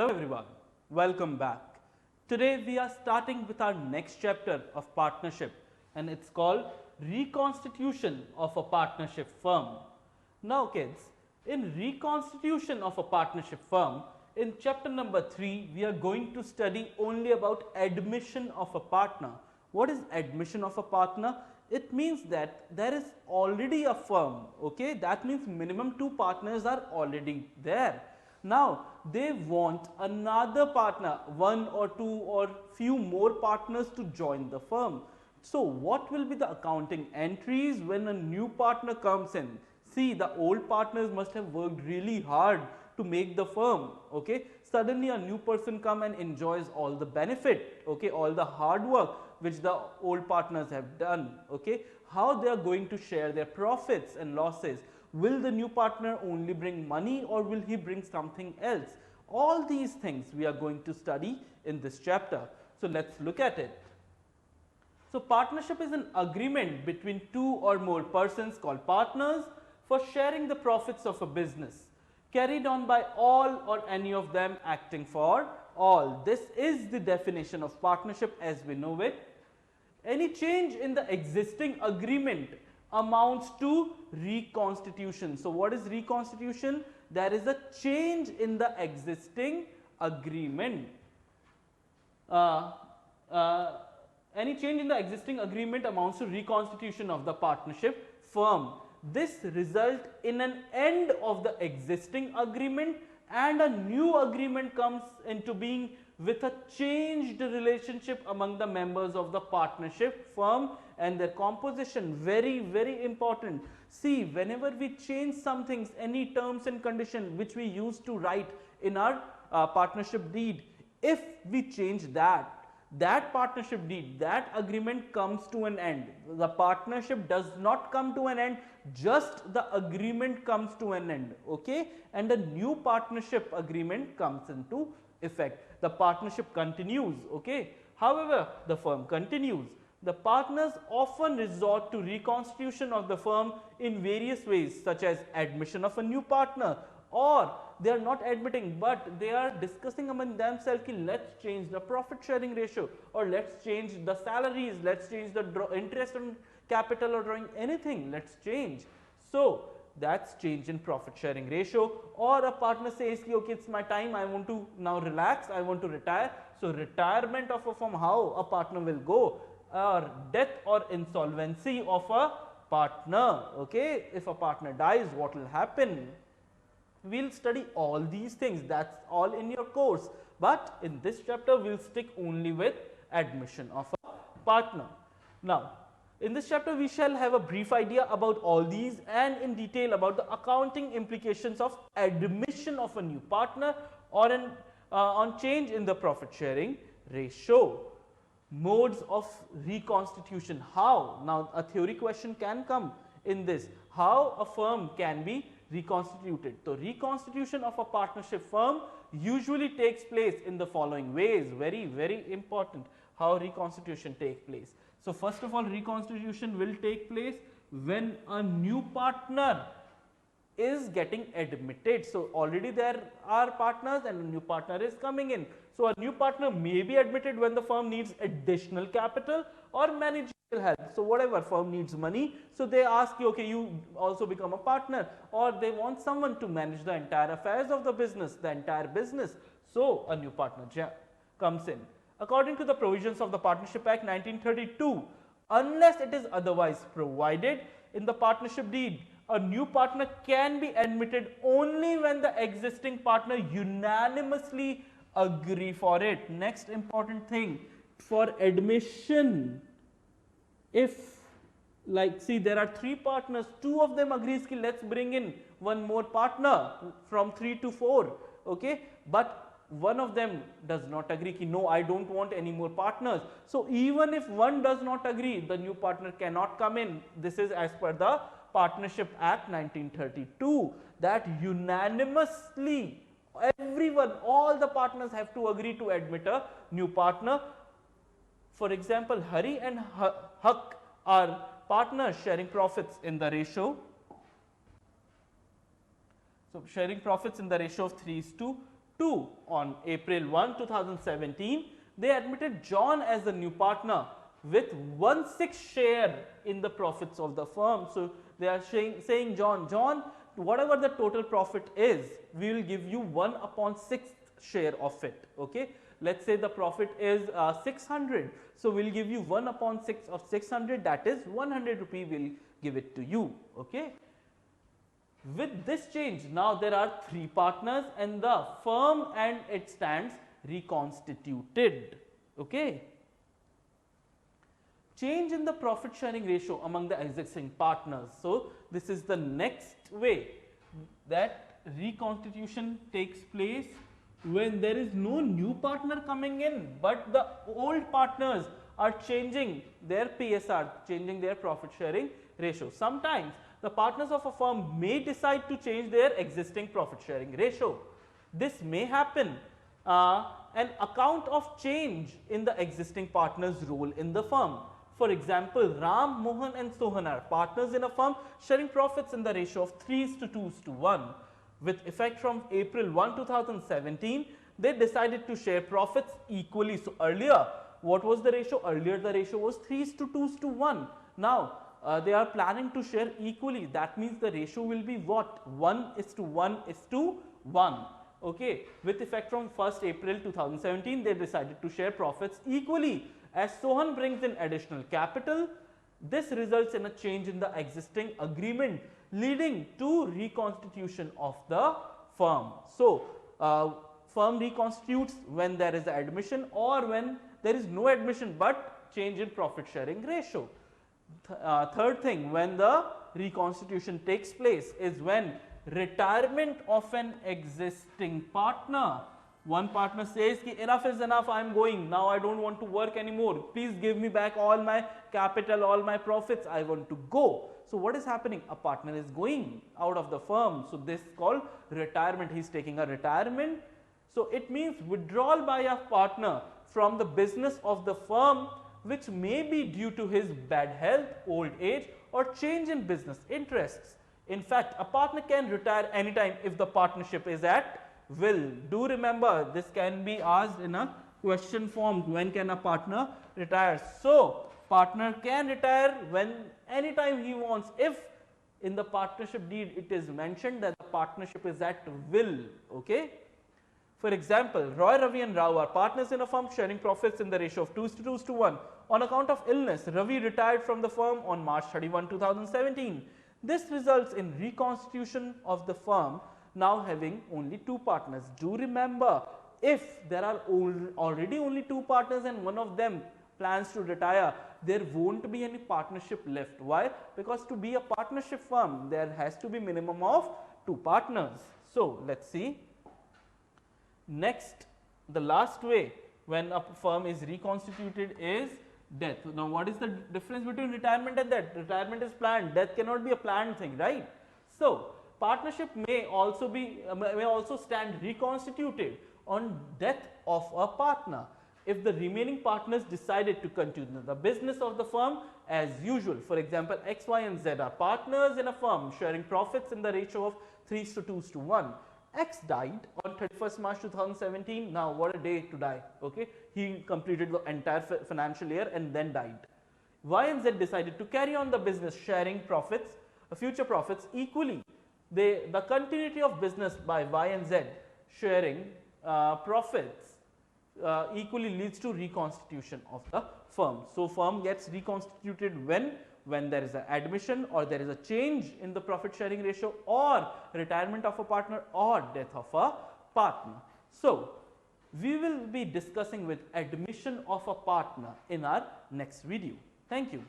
Hello everyone, welcome back. Today we are starting with our next chapter of partnership and it's called reconstitution of a partnership firm. Now kids, in reconstitution of a partnership firm, in chapter number 3 we are going to study only about admission of a partner. What is admission of a partner? It means that there is already a firm, okay, that means minimum 2 partners are already there. Now they want another partner, 1 or 2 or few more partners to join the firm. So what will be the accounting entries when a new partner comes in? See, the old partners must have worked really hard to make the firm, okay. Suddenly a new person come and enjoys all the benefit, okay, all the hard work which the old partners have done, okay. How they are going to share their profits and losses? Will the new partner only bring money or will he bring something else? All these things we are going to study in this chapter. So let's look at it. So partnership is an agreement between 2 or more persons called partners for sharing the profits of a business, carried on by all or any of them acting for all. This is the definition of partnership as we know it. Any change in the existing agreement amounts to reconstitution. So what is reconstitution? There is a change in the existing agreement. Any change in the existing agreement amounts to reconstitution of the partnership firm. This result in an end of the existing agreement and a new agreement comes into being with a changed relationship among the members of the partnership firm and their composition. Very important. See, whenever we change some things, any terms and condition which we used to write in our partnership deed, if we change that partnership deed, that agreement comes to an end. The partnership does not come to an end, just the agreement comes to an end, okay, and a new partnership agreement comes into effect. The partnership continues, okay. However, the firm continues. The partners often resort to reconstitution of the firm in various ways, such as admission of a new partner, or they are not admitting but they are discussing among themselves, let's change the profit sharing ratio, or let's change the salaries, let's change the interest on capital or drawing, anything, let's change. So that's change in profit sharing ratio. Or a partner says, okay, it's my time, I want to now relax, I want to retire. So retirement of a firm, how a partner will go, or death or insolvency of a partner, okay. If a partner dies, what will happen? We'll study all these things, that's all in your course, but in this chapter we'll stick only with admission of a partner. Now in this chapter we shall have a brief idea about all these and in detail about the accounting implications of admission of a new partner or on change in the profit sharing ratio. Modes of reconstitution. How? Now a theory question can come in this. How a firm can be reconstituted? So reconstitution of a partnership firm usually takes place in the following ways. Very important how reconstitution takes place. So first of all, reconstitution will take place when a new partner is getting admitted. So already there are partners and a new partner is coming in. So a new partner may be admitted when the firm needs additional capital or managerial help. So whatever, firm needs money, so they ask you, okay, you also become a partner, or they want someone to manage the entire affairs of the business, the entire business. So a new partner comes in. According to the provisions of the Partnership Act 1932, unless it is otherwise provided in the partnership deed, a new partner can be admitted only when the existing partner unanimously agree for it. Next important thing, for admission, if like see there are 3 partners, 2 of them agrees ki let's bring in one more partner from 3 to 4, okay, but one of them does not agree ki no, I don't want any more partners. So even if one does not agree, the new partner cannot come in. This is as per the Partnership Act 1932, that unanimously everyone, all the partners have to agree to admit a new partner. For example, Hari and Haq are partners sharing profits in the ratio. So sharing profits in the ratio of 3:2. 2. On April 1, 2017, they admitted John as the new partner with 1/6 share in the profits of the firm. So they are saying John, whatever the total profit is, we will give you 1/6 share of it. Okay, let's say the profit is 600, so we'll give you 1/6 of 600, that is 100 rupee, we'll give it to you. Okay. With this change, now there are 3 partners and the firm and it stands reconstituted. Okay. Change in the profit sharing ratio among the existing partners. So this is the next way that reconstitution takes place when there is no new partner coming in, but the old partners are changing their PSR, changing their profit sharing ratio. Sometimes the partners of a firm may decide to change their existing profit sharing ratio. This may happen an account of change in the existing partner's role in the firm. For example, Ram, Mohan and Sohan are partners in a firm sharing profits in the ratio of 3:2:1. With effect from April 1, 2017, they decided to share profits equally. So earlier, what was the ratio? Earlier the ratio was 3:2:1. Now they are planning to share equally. That means the ratio will be what? 1:1:1. Okay. With effect from 1st April 2017, they decided to share profits equally. As Sohan brings in additional capital, this results in a change in the existing agreement, leading to reconstitution of the firm. So firm reconstitutes when there is admission or when there is no admission but change in profit sharing ratio. Third thing, when the reconstitution takes place is when retirement of an existing partner. One partner says ki enough is enough, I am going, now I don't want to work anymore, please give me back all my capital, all my profits, I want to go. So what is happening? A partner is going out of the firm. So this is called retirement. He is taking a retirement. So it means withdrawal by a partner from the business of the firm, which may be due to his bad health, old age or change in business interests. In fact, a partner can retire anytime if the partnership is at will. Do remember, this can be asked in a question form. When can a partner retire? So partner can retire when anytime he wants, if in the partnership deed it is mentioned that the partnership is at will. Okay. For example, Roy, Ravi and Rao are partners in a firm sharing profits in the ratio of 2:1. On account of illness, Ravi retired from the firm on March 31, 2017. This results in reconstitution of the firm now having only 2 partners. Do remember, if there are already only 2 partners and one of them plans to retire, there won't be any partnership left. Why? Because to be a partnership firm, there has to be minimum of 2 partners. So let's see. Next, the last way when a firm is reconstituted is death. Now what is the difference between retirement and death? Retirement is planned, death cannot be a planned thing, right? So partnership may also stand reconstituted on death of a partner if the remaining partners decided to continue the business of the firm as usual. For example, X, Y and Z are partners in a firm sharing profits in the ratio of 3:2:1. X died on 31st March 2017. Now what a day to die. Okay, he completed the entire financial year and then died. Y and Z decided to carry on the business sharing profits, future profits equally. The continuity of business by Y and Z sharing profits equally leads to reconstitution of the firm. So firm gets reconstituted when there is an admission or there is a change in the profit sharing ratio or retirement of a partner or death of a partner. So we will be discussing with admission of a partner in our next video. Thank you.